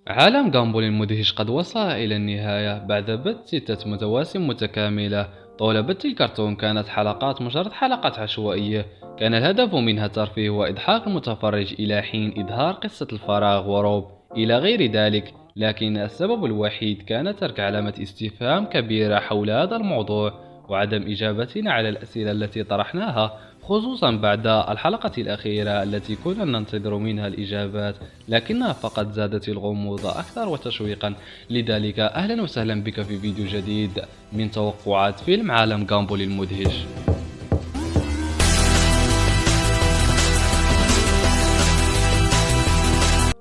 عالم غامبول المدهش قد وصل إلى النهاية بعد بث 6 مواسم متكاملة. طول بث الكرتون كانت حلقات مجرد حلقات عشوائية، كان الهدف منها ترفيه وإضحاك المتفرج إلى حين إظهار قصة الفراغ وروب إلى غير ذلك. لكن السبب الوحيد كان ترك علامة استفهام كبيرة حول هذا الموضوع، وعدم إجابتنا على الأسئلة التي طرحناها، خصوصا بعد الحلقة الأخيرة التي كنا ننتظر منها الإجابات، لكنها فقط زادت الغموض أكثر وتشويقا. لذلك أهلا وسهلا بك في فيديو جديد من توقعات فيلم عالم غامبول المدهش.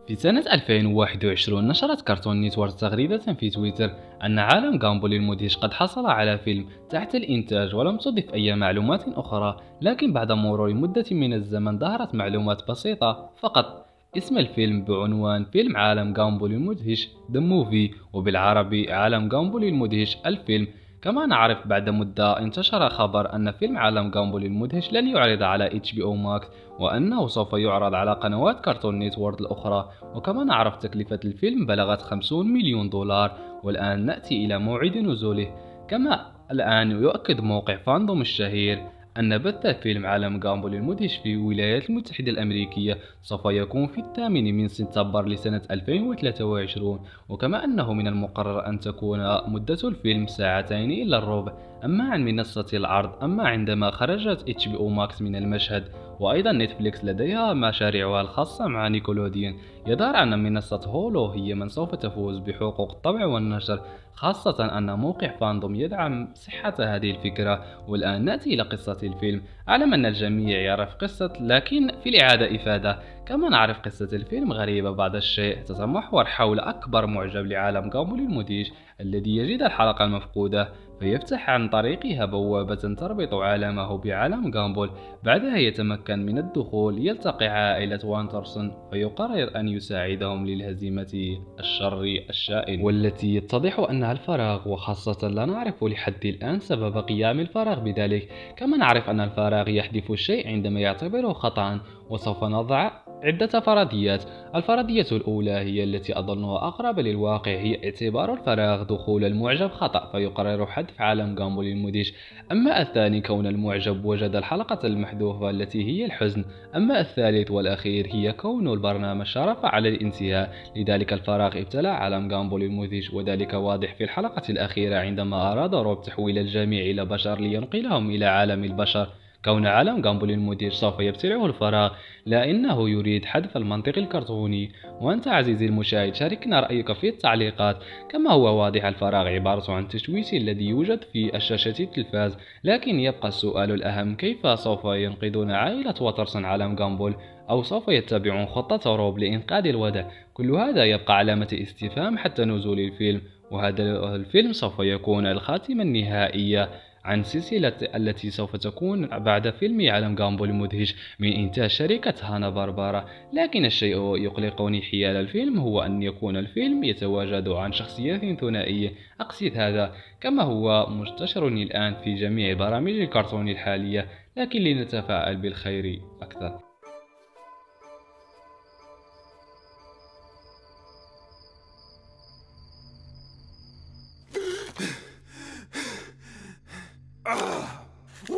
في سنة 2021 نشرت كارتون نيتورك تغريدة في تويتر أن عالم غامبول المدهش قد حصل على فيلم تحت الإنتاج، ولم تضف أي معلومات أخرى. لكن بعد مرور مدة من الزمن ظهرت معلومات بسيطة فقط: اسم الفيلم بعنوان فيلم عالم غامبول المدهش The Movie، وبالعربي عالم غامبول المدهش الفيلم. كما نعرف بعد مدة انتشر خبر أن فيلم عالم غامبول المدهش لن يعرض على HBO Max، وأنه سوف يعرض على قنوات كارتون نيتورك الأخرى. وكما نعرف تكلفة الفيلم بلغت 50 مليون دولار، والآن نأتي إلى موعد نزوله. كما الآن يؤكد موقع فاندوم الشهير أن بث فيلم عالم غامبول المدهش في الولايات المتحدة الأمريكية سوف يكون في 8 من سبتمبر لسنة 2023، وكما أنه من المقرر أن تكون مدة الفيلم 2 إلا ربع. أما عن منصة العرض، أما عندما خرجت HBO Max من المشهد، وأيضا نتفليكس لديها مشاريعها الخاصة مع نيكولوديون، يظهر أن منصة هولو هي من سوف تفوز بحقوق الطبع والنشر، خاصة أن موقع فاندوم يدعم صحة هذه الفكرة. والآن نأتي إلى قصة الفيلم. أعلم أن الجميع يعرف قصة، لكن في الإعادة إفادة. كما نعرف قصة الفيلم غريبة بعض الشيء، تتمحور حول أكبر معجب لعالم غامبول المدهش الذي يجد الحلقة المفقودة، فيفتح عن طريقها بوابة تربط عالمه بعالم غامبول. بعدها يتمكن من الدخول، يلتقي عائلة وانترسون، فيقرر أن يساعدهم للهزيمة الشر الشائن، والتي يتضح أنها الفراغ، وخاصة لا نعرف لحد الآن سبب قيام الفراغ بذلك. كما نعرف أن الفراغ يحذف الشيء عندما يعتبره خطأ، وسوف نضع عدة فرضيات. الفرضية الأولى هي التي أظنها أقرب للواقع، هي اعتبار الفراغ دخول المعجب خطأ، فيقرر حذف عالم غامبول المدهش. أما الثاني كون المعجب وجد الحلقة المحذوفة التي هي الحزن. أما الثالث والأخير هي كون البرنامج شرف على الانتهاء، لذلك الفراغ ابتلع عالم غامبول المدهش، وذلك واضح في الحلقة الأخيرة عندما أراد روب تحويل الجميع إلى بشر لينقلهم إلى عالم البشر. كون عالم غامبول المدهش سوف يبتلعه الفراغ، لأنه يريد حذف المنطق الكرتوني. وأنت عزيزي المشاهد شاركنا رأيك في التعليقات. كما هو واضح، الفراغ عبارة عن تشويش الذي يوجد في شاشة التلفاز، لكن يبقى السؤال الأهم: كيف سوف ينقذون عائلة واترسون عالم غامبول؟ أو سوف يتبعون خطة روب لإنقاذ الوضع؟ كل هذا يبقى علامة استفهام حتى نزول الفيلم. وهذا الفيلم سوف يكون الخاتمة النهائية عن سلسلة التي سوف تكون بعد فيلم عالم غامبول المدهش من إنتاج شركة هانا باربارا. لكن الشيء يقلقني حيال الفيلم هو أن يكون الفيلم يتواجد عن شخصيات ثنائية. أقصد هذا كما هو منتشر الآن في جميع برامج الكرتون الحالية، لكن لنتفائل بالخير أكثر.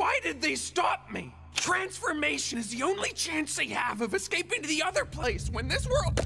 Why did they stop me? Transformation is the only chance they have of escaping to the other place when this world...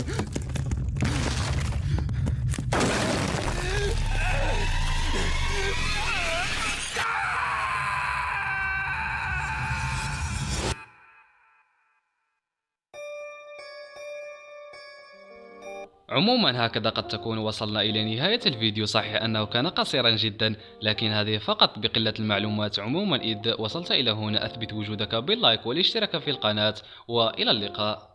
عموما هكذا قد تكون وصلنا إلى نهاية الفيديو. صحيح أنه كان قصيرا جدا، لكن هذه فقط بقلة المعلومات. عموما إذ وصلت إلى هنا أثبت وجودك باللايك والاشتراك في القناة، وإلى اللقاء.